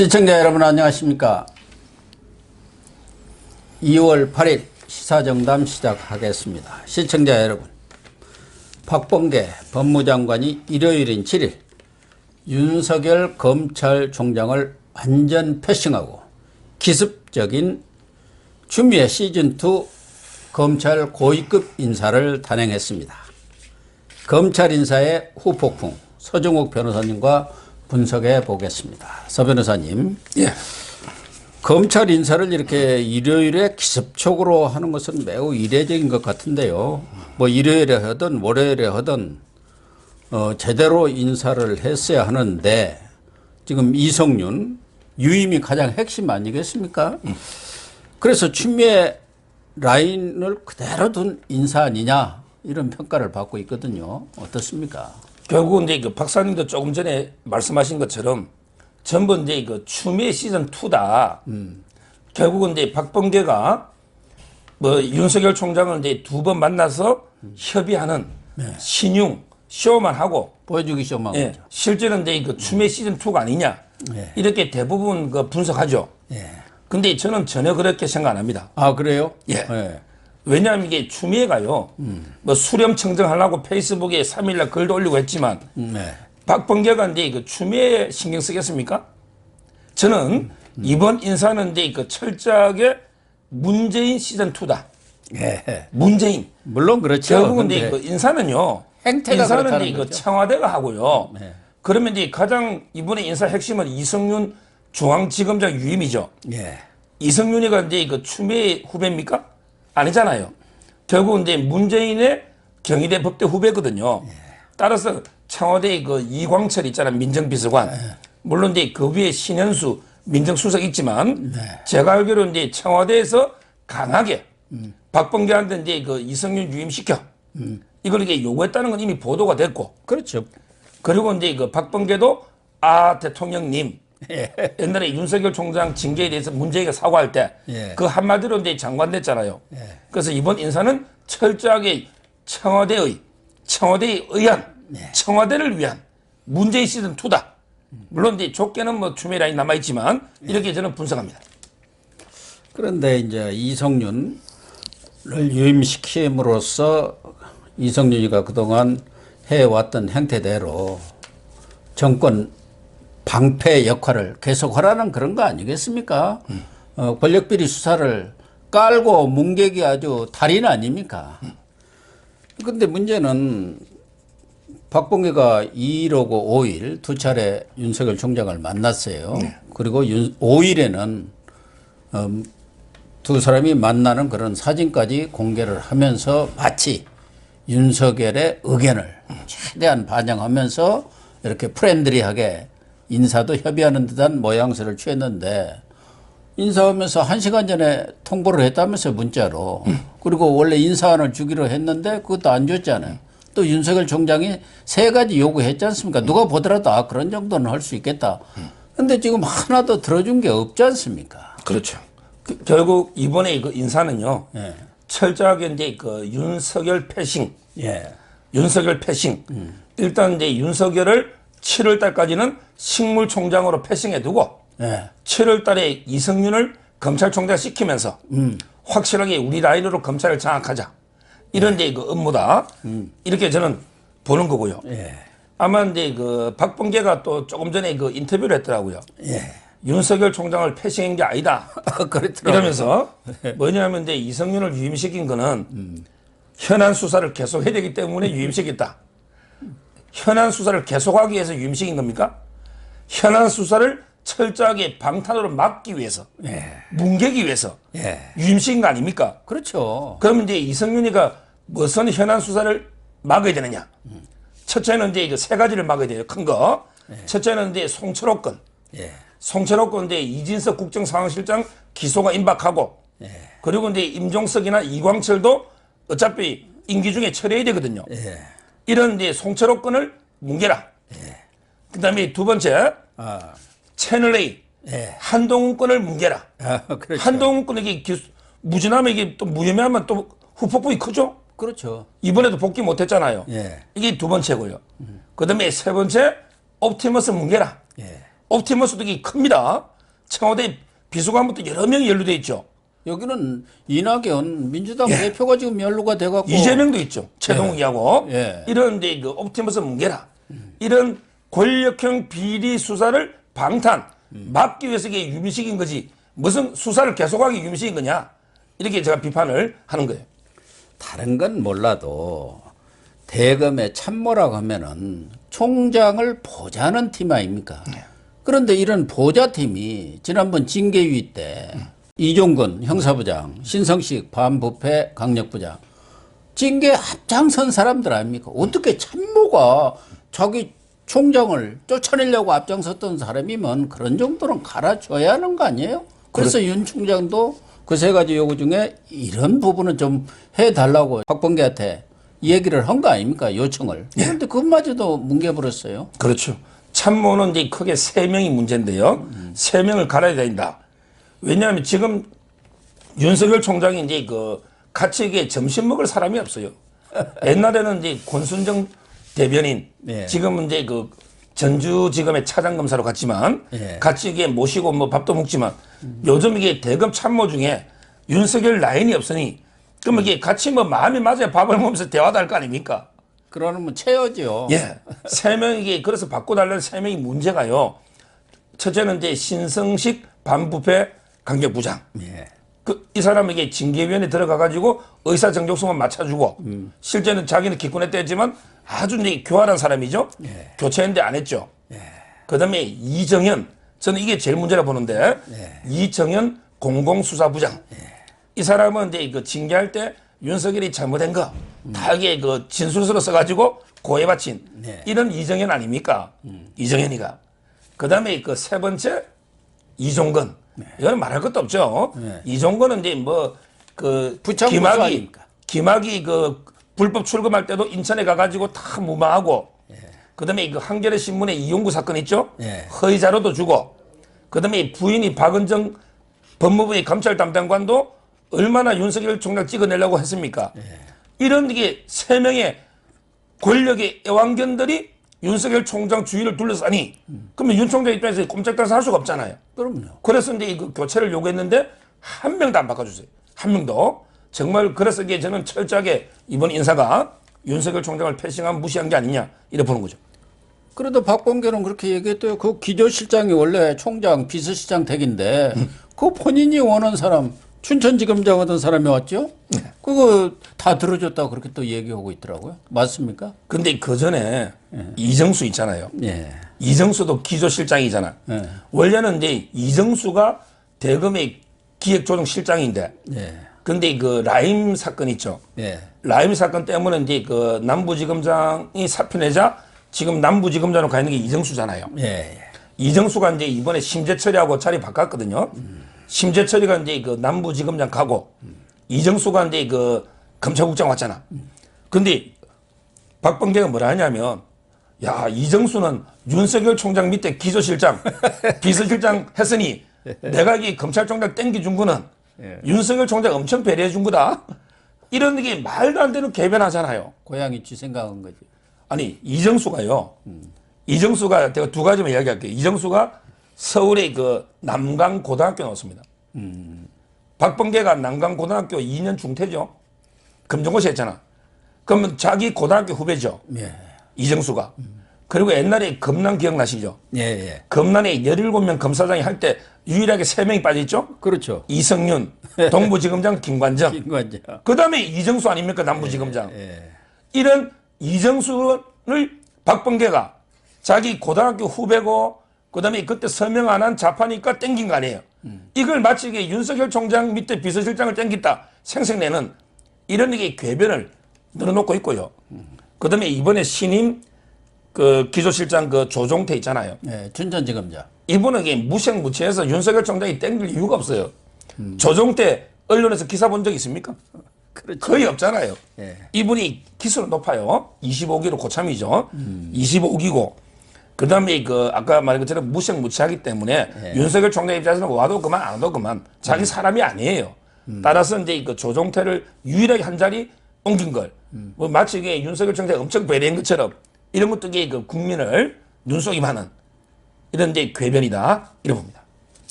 시청자 여러분 안녕하십니까. 2월 8일 시사정담 시작하겠습니다. 시청자 여러분, 박범계 법무장관이 일요일인 7일 윤석열 검찰총장을 완전 패싱하고 기습적인 추미애 시즌2 검찰 고위급 인사를 단행했습니다. 검찰 인사의 후폭풍, 서정욱 변호사님과 분석해 보겠습니다. 서 변호사님. 예. 검찰 인사를 이렇게 일요일에 기습적으로 하는 것은 매우 이례적인 것 같은데요. 뭐 일요일에 하든 월요일에 하든 제대로 인사를 했어야 하는데 지금 이성윤 유임이 가장 핵심 아니겠습니까? 그래서 추미애 라인을 그대로 둔 인사 아니냐 이런 평가를 받고 있거든요. 어떻습니까? 결국은 이제 그 박사님도 조금 전에 말씀하신 것처럼 전부 이제 그 추미애 시즌 2다. 결국은 이제 박범계가 뭐 윤석열 총장을 이제 두 번 만나서 협의하는 신용 쇼만 하고 보여주기 쇼만. 예, 실제는 이제 그 추미애 시즌 2가 아니냐 이렇게 대부분 그 분석하죠. 근데 저는 전혀 그렇게 생각 안 합니다. 아 그래요? 예. 예. 왜냐하면 이게 추미애가요, 뭐 수렴 청정하려고 페이스북에 3일날 글도 올리고 했지만, 박범계가 이제 그 추미애 신경 쓰겠습니까? 저는 이번 인사는 이제 그 철저하게 문재인 시즌2다. 예. 문재인. 물론 그렇죠. 결국은 이제 그 인사는요, 행태가 인사는 그렇다는 이제 그 거죠. 청와대가 하고요. 네. 그러면 이제 가장 이번에 인사 핵심은 이성윤 중앙지검장 유임이죠. 예. 이성윤이가 이제 그 추미애 후배입니까? 아니잖아요. 결국 이제 문재인의 경희대 법대 후배거든요. 따라서 청와대의 그 이광철 있잖아요. 민정비서관. 물론 이제 그 위에 신현수 민정수석 있지만 제가 알기로 이제 청와대에서 강하게 박범계한테 이제 그 이성윤 유임시켜. 이걸 이게 요구했다는 건 이미 보도가 됐고. 그렇죠. 그리고 이제 그 박범계도 대통령님. 옛날에 윤석열 총장 징계에 대해서 문재인이 사과할 때 그 한마디로 이제 장관 됐잖아요. 그래서 이번 인사는 철저하게 청와대에 의한 청와대를 위한 문재인 시즌 2다. 물론 이제 좁게는 뭐 추미애 라인 남아 있지만 이렇게 저는 분석합니다. 그런데 이제 이성윤을 유임시킴으로써 이성윤이가 그동안 해왔던 행태대로 정권 방패 역할을 계속하라는 그런 거 아니겠습니까? 권력비리 수사를 깔고 뭉개기 아주 달인 아닙니까? 그런데 문제는 박범계가 2일하고 5일 두 차례 윤석열 총장을 만났어요. 그리고 5일에는 두 사람이 만나는 그런 사진까지 공개를 하면서 마치 윤석열의 의견을 최대한 반영하면서 이렇게 프렌들리하게 인사도 협의하는 듯한 모양새를 취했는데 인사하면서 1시간 전에 통보를 했다면서 문자로. 그리고 원래 인사안을 주기로 했는데 그것도 안 줬잖아요. 또 윤석열 총장이 3가지 요구했지 않습니까? 누가 보더라도 그런 정도는 할 수 있겠다. 근데 지금 하나도 들어준 게 없지 않습니까? 그렇죠. 결국 이번에 그 인사는요. 철저하게 이제 그 윤석열 패싱. 윤석열 패싱. 일단 이제 윤석열을 7월 달까지는 식물총장으로 패싱해 두고 7월 달에 이성윤을 검찰총장 시키면서 확실하게 우리 라인으로 검찰을 장악하자. 이런 데 그 업무다. 이렇게 저는 보는 거고요. 아마 이제 그 박범계가 또 조금 전에 그 인터뷰를 했더라고요. 윤석열 총장을 패싱한 게 아니다. 이러면서 뭐냐면 이제 이성윤을 유임시킨 거는 현안 수사를 계속해야 되기 때문에 유임시켰다. 현안 수사를 계속하기 위해서 유임시킨 겁니까? 현안 수사를 철저하게 방탄으로 막기 위해서, 뭉개기 위해서 유임시킨 거 아닙니까? 그렇죠. 그러면 이제 이성윤이가 무슨 현안 수사를 막아야 되느냐? 첫째는 이제 3가지를 막아야 돼요. 큰 거. 첫째는 이제 송철호 건. 송철호 건 이제 이진석 국정상황실장 기소가 임박하고, 그리고 이제 임종석이나 이광철도 어차피 임기 중에 처리해야 되거든요. 이런 이제 송철호 건을 뭉개라. 그다음에 두 번째 채널A 한동훈 건을 뭉개라. 그렇죠. 한동훈 건 이게 무진하면 이게 또 무혐의하면 또 후폭풍이 크죠. 그렇죠. 이번에도 복귀 못했잖아요. 이게 두 번째고요. 그다음에 세 번째 옵티머스 뭉개라. 옵티머스도 이게 큽니다. 청와대 비서관부터 여러 명이 연루돼 있죠. 여기는 이낙연 민주당 대표가 지금 연루가 돼갖고 이재명도 있죠. 최동욱이하고 예. 이런 데 그 옵티머스 뭉개라 이런 권력형 비리 수사를 방탄 막기 위해서 이게 유미식인 거지 무슨 수사를 계속하기 유미식인 거냐 이렇게 제가 비판을 하는 거예요. 다른 건 몰라도 대검의 참모라고 하면은 총장을 보좌하는 팀 아닙니까? 그런데 이런 보좌팀이 지난번 징계위 때 이종건 형사부장, 신성식 반부패 강력부장 징계 앞장선 사람들 아닙니까? 어떻게 참모가 자기 총장을 쫓아내려고 앞장섰던 사람이면 그런 정도는 갈아줘야 하는 거 아니에요? 그래서 윤 총장도 그 세 가지 요구 중에 이런 부분은 좀 해달라고 박범계한테 얘기를 한 거 아닙니까? 요청을. 그런데 그것마저도 뭉개버렸어요. 그렇죠. 참모는 이제 크게 세 명이 문제인데요. 세 명을 갈아야 된다. 왜냐하면 지금 윤석열 총장이 이제 그 같이 이게 점심 먹을 사람이 없어요. 옛날에는 이제 권순정 대변인, 네. 지금은 이제 그 전주지검의 차장검사로 갔지만 네. 같이 이게 모시고 뭐 밥도 먹지만 요즘 이게 대검 참모 중에 윤석열 라인이 없으니 그러면 이게 같이 뭐 마음이 맞아야 밥을 먹으면서 대화도 할 거 아닙니까? 그러면 채워죠. 예. 세 명이 이게 그래서 바꿔달라는 세 명이 문제가요. 첫째는 이제 신성식 반부패 강력부장. 예. 이 사람에게 징계위원회 들어가가지고 의사 정족성만 맞춰주고 실제는 자기는 기권했다 했지만 아주 이제 교활한 사람이죠. 예. 교체했는데 안 했죠. 그다음에 이정현 저는 이게 제일 문제라 보는데 이정현 공공수사부장. 이 사람은 이제 그 징계할 때 윤석열이 잘못한 거 다 이게 그 진술서로 써가지고 고해 바친 이런 이정현 아닙니까? 이정현이가. 그다음에 그 세 번째 이종건. 이거는 말할 것도 없죠. 이종건은 이제 뭐 그 김학이 그 불법 출금할 때도 인천에 가가지고 다 무마하고 그다음에 그 한겨레 신문의 이용구 사건 있죠. 허위 자료도 주고 그다음에 부인이 박은정 법무부의 감찰 담당관도 얼마나 윤석열 총장 찍어내려고 했습니까? 이런 이게 세 명의 권력의 애완견들이 윤석열 총장 주위를 둘러싸니 그러면 윤 총장 입장에서 꼼짝달싹 할 수가 없잖아요. 그럼요. 그래서 이제 그 교체를 요구했는데 한 명도 안 바꿔주세요. 한 명도. 정말 그래서 이게 저는 철저하게 이번 인사가 윤석열 총장을 패싱한 무시한 게 아니냐 이래 보는 거죠. 그래도 박범계는 그렇게 얘기했대요. 그 기조실장이 원래 총장 비서실장 댁인데 그 본인이 원하는 사람 춘천지검장 하던 사람이 왔죠? 그거 다 들어줬다고 그렇게 또 얘기하고 있더라고요. 맞습니까? 근데 그 전에 이정수 있잖아요. 예. 이정수도 기조실장이잖아. 예. 원래는 이제 이정수가 대검의 기획조정실장인데 예. 근데 그 라임 사건 있죠. 예. 라임 사건 때문에 이제 그 남부지검장이 사표 내자 지금 남부지검장으로 가 있는 게 이정수잖아요. 예. 이정수가 이제 이번에 심재철이하고 자리 바꿨거든요. 심재철이가 이제 그 남부지검장 가고 이정수가 이제 그 검찰국장 왔잖아. 근데 박범계가 뭐라 하냐면 야 이정수는 윤석열 총장 밑에 기조실장 비서실장 했으니 내가 이 검찰총장 땡겨준 거는 윤석열 총장 엄청 배려해 준 거다. 이런 게 말도 안 되는 개변하잖아요. 고양이 쥐 생각한 거지. 아니 이정수가요. 이정수가 제가 두 가지만 이야기할게요. 이정수가 서울의 그 남강고등학교 나왔습니다. 박범계가 남강고등학교 2년 중퇴죠. 검정고시 했잖아. 그러면 자기 고등학교 후배죠. 예. 이정수가. 그리고 옛날에 검란 기억나시죠? 예, 예. 검란에 17명 검사장이 할 때 유일하게 3명이 빠져있죠? 그렇죠. 이성윤, 동부지검장 김관정. 김관장. 그 다음에 이정수 아닙니까? 남부지검장. 예. 이런 이정수를 박범계가 자기 고등학교 후배고 그다음에 그때 서명 안 한 자파니까 땡긴 거 아니에요. 이걸 마치 이게 윤석열 총장 밑에 비서실장을 땡겼다 생색내는 이런 게 궤변을 늘어놓고 있고요. 그다음에 이번에 신임 그 기조실장 그 조종태 있잖아요. 예. 춘천지검장. 이분은 이게 무색무취해서 윤석열 총장이 땡길 이유가 없어요. 조종태 언론에서 기사 본 적 있습니까? 그렇죠. 거의 없잖아요. 예. 이분이 기수는 높아요. 25기로 고참이죠. 25기고. 그 다음에 그 아까 말한 것처럼 무색무취하기 때문에 윤석열 총장 입장에서는 와도 그만 안 와도 그만 자기 사람이 아니에요. 따라서 이제 그 조종태를 유일하게 한 자리 옮긴 걸. 뭐 마치 이게 윤석열 총장이 엄청 배려한 것처럼 이런 것도 이게 그 국민을 눈속임하는 이런 이제 궤변이다 이런 겁니다.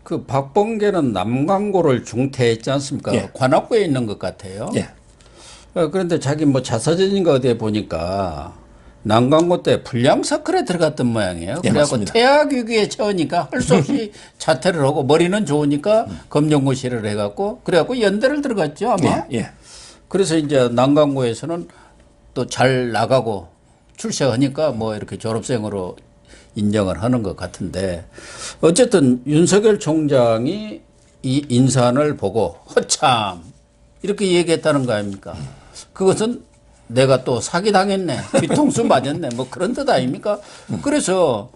그 박범계는 남광고를 중퇴했지 않습니까? 예. 관악구에 있는 것 같아요. 예. 그런데 자기 뭐 자서전인가 어디에 보니까 남광고 때 불량서클에 들어갔던 모양이에요. 예, 그래갖고 맞습니다. 퇴학위기에 처하니까 할 수 없이 자퇴를 하고 머리는 좋으니까 검정고시를 해갖고 그래갖고 연대를 들어갔죠 아마. 예. 예. 그래서 이제 남광고에서는 또 잘 나가고 출세하니까 뭐 이렇게 졸업생으로 인정을 하는 것 같은데 어쨌든 윤석열 총장이 이 인사안을 보고 허참 이렇게 얘기했다는 거 아닙니까? 그것은 내가 또 사기당했네, 뒤통수 맞았네, 뭐 그런 뜻 아닙니까? 그래서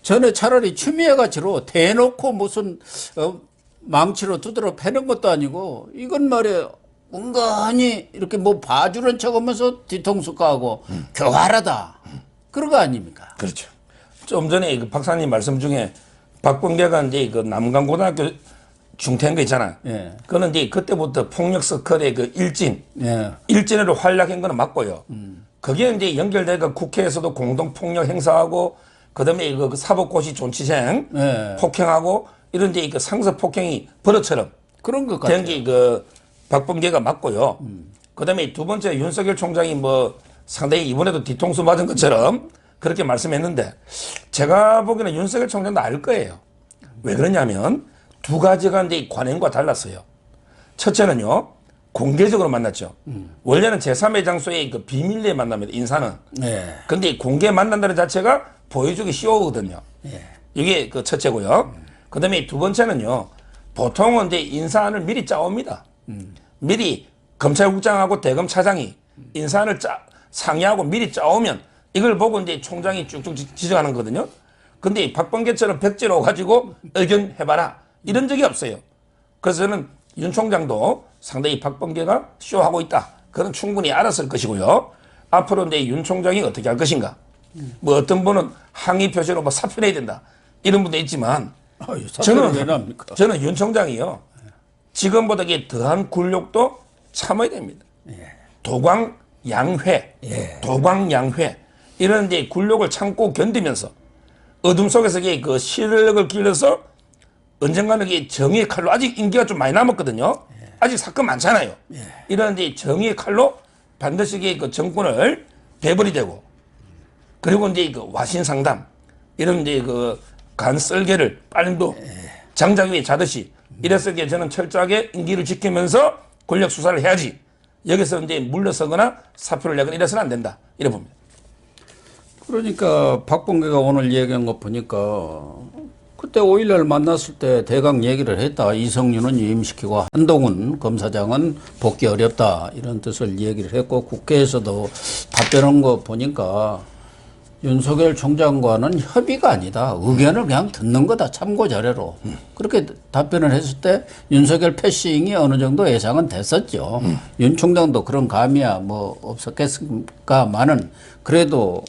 전에 차라리 추미애 가치로 대놓고 무슨 망치로 두드러 패는 것도 아니고 이건 말이에요. 은근히 이렇게 뭐 봐주는 척하면서 뒤통수 까고 교활하다 그런 거 아닙니까? 그렇죠. 좀 전에 그 박사님 말씀 중에 박범계가 이제 그 남강고등학교 중퇴한 거 있잖아. 예. 그거는 이제 그때부터 폭력 서클의 그 예. 일진으로 활약한 거는 맞고요. 그게 이제 연결돼가 국회에서도 공동폭력 행사하고 그다음에 그 사법고시 존치생 예. 폭행하고 이런 이제 그 상습 폭행이 버릇처럼 그런 것 같아요. 된 게 그 박범계가 맞고요. 그다음에 두 번째 윤석열 총장이 뭐 상당히 이번에도 뒤통수 맞은 것처럼 그렇게 말씀했는데 제가 보기에는 윤석열 총장도 알 거예요. 왜 그러냐면 두 가지가 이제 관행과 달랐어요. 첫째는요, 공개적으로 만났죠. 원래는 제3의 장소에 그 비밀리에 만납니다, 인사는. 예. 근데 공개 만난다는 자체가 보여주기 쉬워거든요. 예. 이게 그 첫째고요. 그 다음에 두 번째는요, 보통은 이제 인사안을 미리 짜옵니다. 미리 검찰국장하고 대검 차장이 인사안을 상의하고 미리 짜오면 이걸 보고 이제 총장이 쭉쭉 지정하는 거거든요. 근데 박범계처럼 백지로 가지고 의견해봐라. 이런 적이 없어요. 그래서 저는 윤 총장도 상당히 박범계가 쇼하고 있다. 그건 충분히 알았을 것이고요. 앞으로 이제 윤 총장이 어떻게 할 것인가. 뭐 어떤 분은 항의 표시로 뭐 사표내야 된다. 이런 분도 있지만 저는 윤 총장이요. 지금보다 더한 굴욕도 참아야 됩니다. 도광양회, 도광양회 이런 이제 굴욕을 참고 견디면서 어둠 속에서 그 실력을 길러서 언젠가는 이게 정의의 칼로 아직 인기가 좀 많이 남았거든요. 아직 사건 많잖아요. 이런 이제 정의의 칼로 반드시 그 정권을 배벌이 되고 그리고 이제 그 와신상담 이런 이제 그 간썰개를 빨림도 장작 위에 자듯이 이래서 저는 철저하게 인기를 지키면서 권력 수사를 해야지. 여기서 이제 물러서거나 사표를 내거나 이래서는 안 된다. 이래 봅니다. 그러니까 박범계가 오늘 얘기한 거 보니까 그때 5일날 만났을 때 대강 얘기를 했다. 이성윤은 유임시키고 한동훈 검사장은 복귀 어렵다. 이런 뜻을 얘기를 했고 국회에서도 답변한 거 보니까 윤석열 총장과는 협의가 아니다. 의견을 그냥 듣는 거다. 참고 자료로. 그렇게 답변을 했을 때 윤석열 패싱이 어느 정도 예상은 됐었죠. 윤 총장도 그런 감이야 뭐 없었겠습니까만은 그래도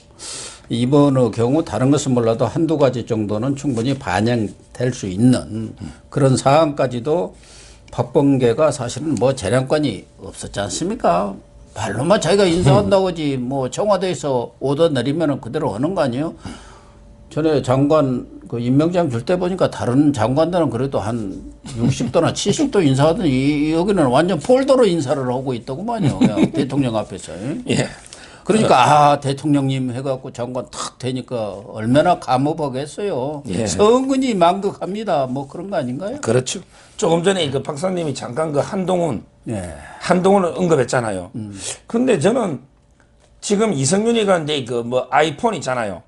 이번의 경우 다른 것은 몰라도 한두 가지 정도는 충분히 반영될 수 있는 그런 사안까지도 박범계가 사실은 뭐 재량권이 없었지 않습니까? 말로만 자기가 인사한다고 하지 뭐 청와대에서 오더 내리면 그대로 하는 거 아니에요? 전에 장관 그 임명장 줄 때 보니까 다른 장관들은 그래도 한 60도나 70도 인사하더니 여기는 완전 폴더로 인사를 하고 있더구만요. 그냥 대통령 앞에서. 예. 그러니까 대통령님 해갖고 장관 탁 되니까 얼마나 감업하겠어요. 예. 성근이 망극합니다. 뭐 그런 거 아닌가요? 그렇죠. 조금 전에 그 박사님이 잠깐 그 예. 한동훈을 언급했잖아요. 근데 저는 지금 이성윤이가 이제 그 뭐 아이폰 있잖아요.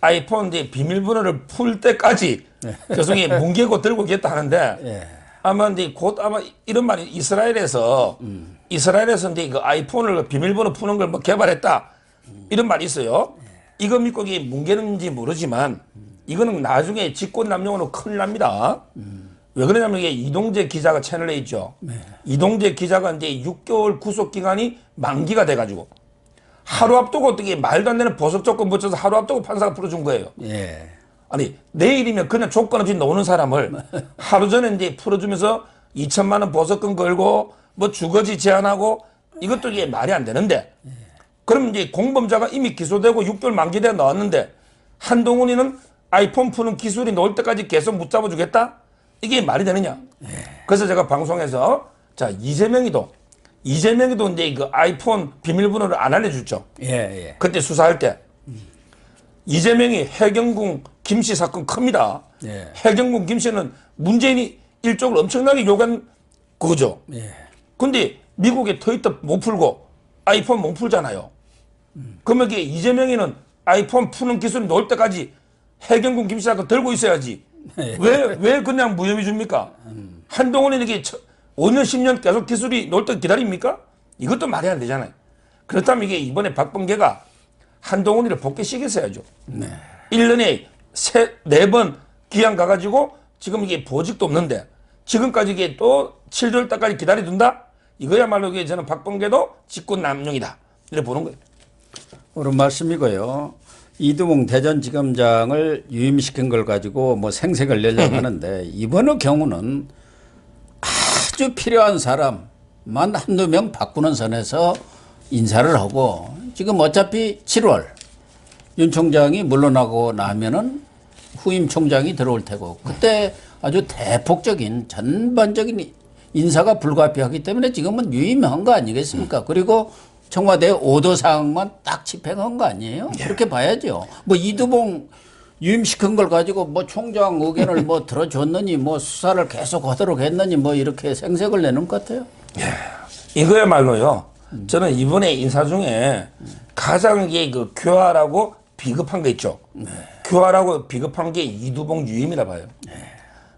아이폰 이제 비밀번호를 풀 때까지 계속 뭉개고 들고 있겠다 하는데 예. 아마 이제 곧 아마 이런 말이 이스라엘에서 이제 그 아이폰을 비밀번호 푸는 걸 뭐 개발했다 이런 말이 있어요. 이거 믿고 이게 뭉개는지 모르지만 이거는 나중에 직권남용으로 큰일 납니다. 왜 그러냐면 이게 이동재 기자가 채널에 있죠. 이동재 기자가 이제 6개월 구속 기간이 만기가 돼가지고 하루 앞두고 어떻게 말도 안 되는 보석 조건 붙여서 하루 앞두고 판사가 풀어준 거예요. 예. 아니 내일이면 그냥 조건 없이 노는 사람을 하루 전에 이제 풀어주면서 2천만 원 보석금 걸고 뭐 주거지 제한하고 이것도 이게 말이 안 되는데 그럼 이제 공범자가 이미 기소되고 6개월 만기돼 나왔는데 한동훈이는 아이폰 푸는 기술이 나올 때까지 계속 붙잡아 주겠다? 이게 말이 되느냐? 그래서 제가 방송에서 자 이재명이도 이제 그 아이폰 비밀번호를 안 알려줬죠. 예. 그때 수사할 때 이재명이 해경궁 김씨 사건 큽니다. 예. 해경궁 김씨는 문재인이 일종을 엄청나게 요구한 그거죠. 예. 근데 미국에 트위터 못 풀고 아이폰 못 풀잖아요. 그러면 이게 이재명이는 아이폰 푸는 기술이 나올 때까지 해경궁 김씨 사건 들고 있어야지. 왜 그냥 무혐의 줍니까? 한동훈이 이렇게 5년, 10년 계속 기술이 나올 때 기다립니까? 이것도 말이 안 되잖아요. 그렇다면 이게 이번에 박범계가 한동훈이를 복귀시켰어야죠. 1년에 4번 기한 가가지고 지금 이게 보직도 없는데 지금까지 이게 또 7개월 달까지 기다려둔다? 이거야말로 이게 저는 박범계도 직권남용이다. 이렇게 보는 거예요. 옳은 말씀이고요. 이두봉 대전지검장을 유임시킨 걸 가지고 뭐 생색을 내려고 하는데 이번의 경우는 아주 필요한 사람만 한두 명 바꾸는 선에서 인사를 하고 지금 어차피 7월 윤 총장이 물러나고 나면은 후임 총장이 들어올 테고 그때 아주 대폭적인 전반적인 인사가 불가피하기 때문에 지금은 유임한 거 아니겠습니까? 그리고 청와대 오도 사항만 딱 집행한 거 아니에요? 그렇게 봐야죠. 뭐 이두봉 유임시킨 걸 가지고 뭐 총장 의견을 뭐 들어줬느니 뭐 수사를 계속 하도록 했느니 뭐 이렇게 생색을 내는 것 같아요. 이거야말로요. 저는 이번에 인사 중에 가장 이게 그 교활하고 비겁한 게 있죠. 교활하고 비겁한 게 이두봉 유임이라 봐요.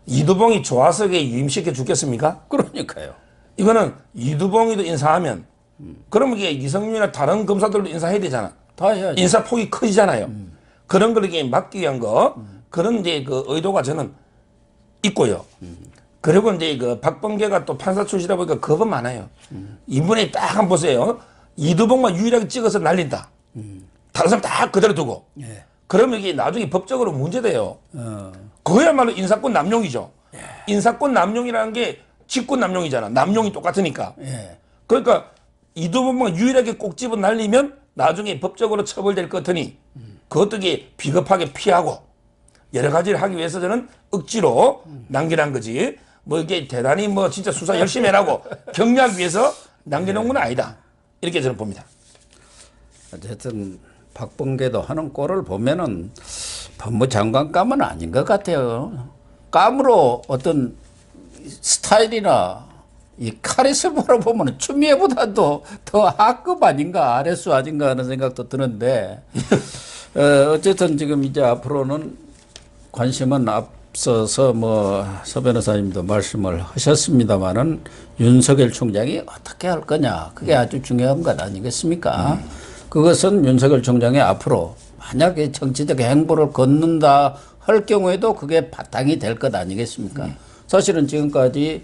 이두봉이 좋아서 유임시켜 주겠습니까? 그러니까요. 이거는 이두봉이도 인사하면 그러면 이게 이성윤이나 다른 검사들도 인사해야 되잖아. 다 해야죠. 인사 폭이 커지잖아요. 그런 걸 이게 막기 위한 거 그런 이제 그 의도가 저는 있고요. 그리고 이제 그 박범계가 또 판사 출신이다 보니까 겁은 많아요. 이번에 딱 한번 보세요. 이두봉만 유일하게 찍어서 날린다. 다른 사람 다 그대로 두고. 그러면 이게 나중에 법적으로 문제돼요. 그거야말로 인사권 남용이죠. 인사권 남용이라는 게 직권 남용이잖아. 남용이 똑같으니까. 그러니까 이두봉만 유일하게 꼭 집어 날리면 나중에 법적으로 처벌될 것 같으니 그것도 이게 비겁하게 피하고 여러 가지를 하기 위해서 저는 억지로 남겨놓은 거지. 뭐 이게 대단히 뭐 진짜 수사 열심히 해라고 격려하기 위해서 남겨놓은 건 아니다. 이렇게 저는 봅니다. 어쨌든 박범계도 하는 꼴을 보면은 법무장관 감은 아닌 것 같아요. 감으로 어떤 스타일이나 이 카리스마로 보면 추미애보다도 더 하급 아닌가 아래수 아닌가 하는 생각도 드는데 어쨌든 지금 이제 앞으로는 관심은 앞서서 뭐 서 변호사님도 말씀을 하셨습니다마는 윤석열 총장이 어떻게 할 거냐 그게 아주 중요한 것 아니겠습니까? 그것은 윤석열 총장이 앞으로 만약에 정치적 행보를 걷는다 할 경우에도 그게 바탕이 될 것 아니겠습니까? 사실은 지금까지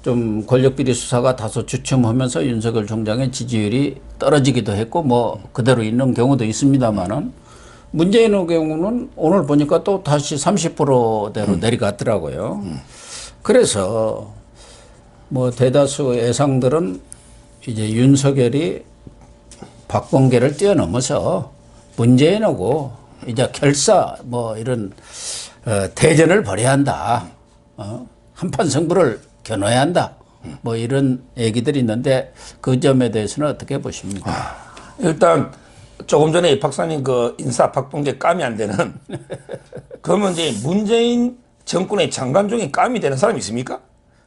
좀 권력비리 수사가 다소 주춤하면서 윤석열 총장의 지지율이 떨어지기도 했고 뭐 그대로 있는 경우도 있습니다만은 문재인의 경우는 오늘 보니까 또 다시 30%대로 내려갔더라고요. 그래서 뭐 대다수 예상들은 이제 윤석열이 박범계를 뛰어넘어서 문재인하고 이제 결사 뭐 이런 대전을 벌여야 한다. 한판 승부를 겨눠야 한다. 뭐 이런 얘기들이 있는데 그 점에 대해서는 어떻게 보십니까? 일단 조금 전에 박사님 그 인사 박범계 감이 안 되는 그러면 이제 문재인 정권의 장관 중에 감이 되는 사람이 있습니까?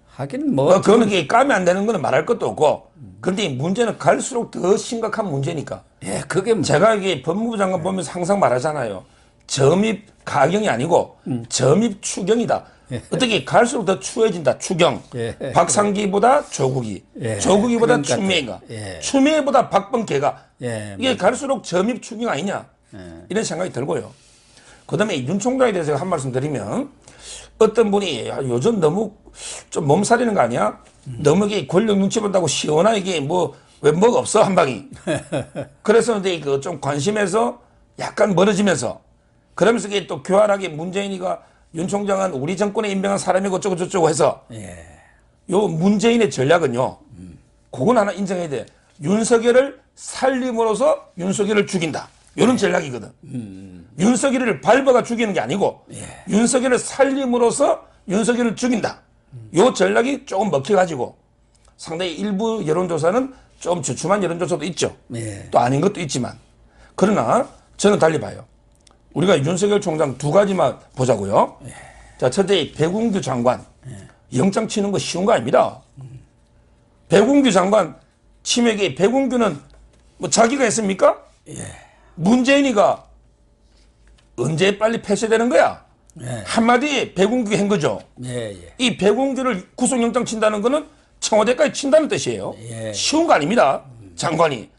하긴 뭐 그거는 이게 감이 안 되는 거는 말할 것도 없고 근데 문제는 갈수록 더 심각한 문제니까. 예, 그게 뭐 제가 이게 법무부 장관 보면서 항상 말하잖아요. 점입 가경이 아니고 점입 추경이다. 어떻게 갈수록 더 추해진다. 추경. 박상기보다 조국이. 조국이보다 추미애가. 추미애보다 박범계가. 이게 갈수록 점입 추경 아니냐. 이런 생각이 들고요. 그다음에 윤 총장에 대해서 한 말씀 드리면 어떤 분이 야, 요즘 너무 좀 몸살이는 거 아니야? 너무 이게 권력 눈치 본다고 시원하게 뭐 왜 뭐가 없어 한 방이. 그래서 이제 그 좀 관심에서 약간 멀어지면서 그러면서 이게 또 교활하게 문재인이가 윤 총장은 우리 정권에 임명한 사람이고 어쩌고 저쩌고 해서 요 문재인의 전략은요. 그건 하나 인정해야 돼. 윤석열을 살림으로써 윤석열을 죽인다. 이런 전략이거든. 윤석열을 밟아가 죽이는 게 아니고 윤석열을 살림으로써 윤석열을 죽인다. 요 전략이 조금 먹혀가지고 상당히 일부 여론조사는 좀 주춤한 여론조사도 있죠. 예. 또 아닌 것도 있지만. 그러나 저는 달리 봐요. 우리가 윤석열 총장 두 가지만 보자고요. 예. 자, 첫째, 백운규 장관. 영장 치는 거 쉬운 거 아닙니다. 백운규 장관 치맥에 백운규는 뭐 자기가 했습니까? 예. 문재인이가 언제 빨리 폐쇄되는 거야? 예. 한마디에 백운규 한 거죠. 예, 예. 이 백운규를 구속영장 친다는 거는 청와대까지 친다는 뜻이에요. 예. 쉬운 거 아닙니다. 장관이.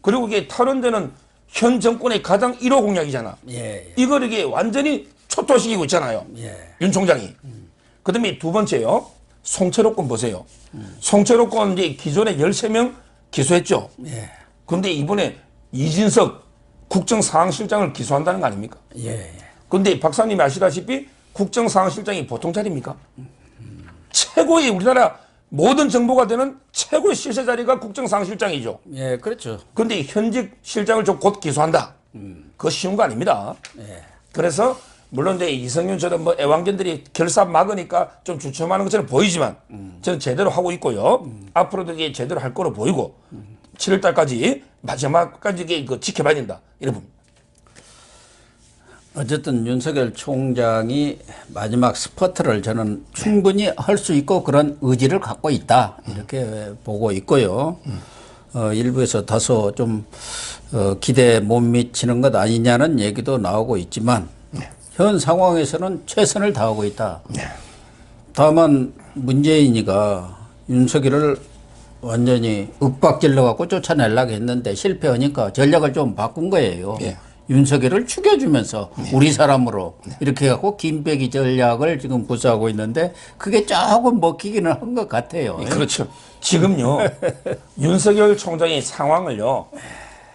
그리고 이게 탈원되는 현 정권의 가장 1호 공약이잖아. 예, 이걸 이게 완전히 초토시키고 있잖아요. 예. 윤 총장이. 그 다음에 두 번째요. 송철호 건 보세요. 송철호 건 이제 기존에 13명 기소했죠. 예. 그런데 이번에 이진석 국정상황실장을 기소한다는 거 아닙니까? 예, 예. 그런데 박사님이 아시다시피 국정상황실장이 보통 자리입니까? 최고의 우리나라 모든 정보가 되는 최고의 실세 자리가 국정상황실장이죠. 예, 그렇죠. 그런데 현직 실장을 좀 곧 기소한다. 그거 쉬운 거 아닙니다. 예. 그래서 물론 이제 이성윤처럼 뭐 애완견들이 결사 막으니까 좀 주춤하는 것처럼 보이지만 저는 제대로 하고 있고요. 앞으로도 이게 제대로 할 거로 보이고 7월 달까지 마지막까지 이게 그 지켜봐야 된다. 이래 봅니다. 어쨌든 윤석열 총장이 마지막 스퍼트를 저는 충분히 할 수 있고 그런 의지를 갖고 있다. 이렇게 보고 있고요. 일부에서 다소 좀 기대에 못 미치는 것 아니냐는 얘기도 나오고 있지만 현 상황에서는 최선을 다하고 있다. 다만 문재인이가 윤석열을 완전히 윽박질러 갖고 쫓아내려고 했는데 실패하니까 전략을 좀 바꾼 거예요. 예. 윤석열을 죽여주면서 우리 사람으로 이렇게 갖고 김빼기 전략을 지금 구사하고 있는데 그게 조금 먹히기는 한 것 같아요. 그렇죠. 지금요. 윤석열 총장의 상황을요.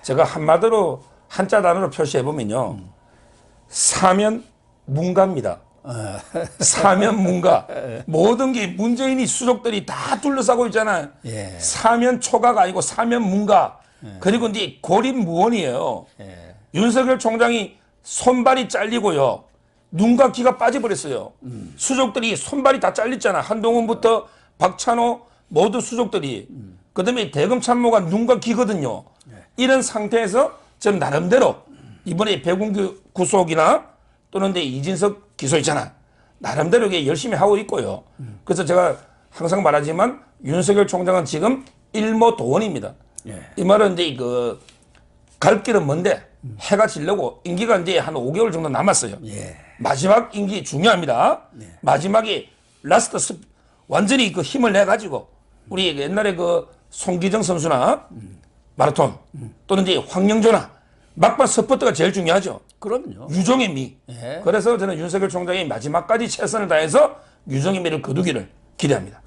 제가 한마디로 한자 단어로 표시해 보면요. 사면문가입니다. 사면문가. 모든 게 문재인이 수족들이 다 둘러싸고 있잖아요. 예. 사면초가가 아니고 사면문가. 그리고 이제 고립무원이에요. 윤석열 총장이 손발이 잘리고요. 눈과 귀가 빠져버렸어요. 수족들이 손발이 다 잘렸잖아. 한동훈부터 박찬호 모두 수족들이. 그다음에 대검 참모가 눈과 귀거든요. 이런 상태에서 저는 나름대로 이번에 백운규 구속이나 또는 이제 이진석 기소 있잖아. 나름대로 이게 열심히 하고 있고요. 그래서 제가 항상 말하지만 윤석열 총장은 지금 일모도원입니다. 이 말은 이제 그 갈 길은 먼데 해가 지려고 임기가 이제 한 5개월 정도 남았어요. 예. 마지막 임기 중요합니다. 마지막에 라스트 완전히 그 힘을 내 가지고 우리 옛날에 그 송기정 선수나 마라톤 또는 이제 황영조나 막판 스퍼트가 제일 중요하죠. 그럼요. 유종의 미. 예. 그래서 저는 윤석열 총장이 마지막까지 최선을 다해서 유종의 미를 거두기를 기대합니다.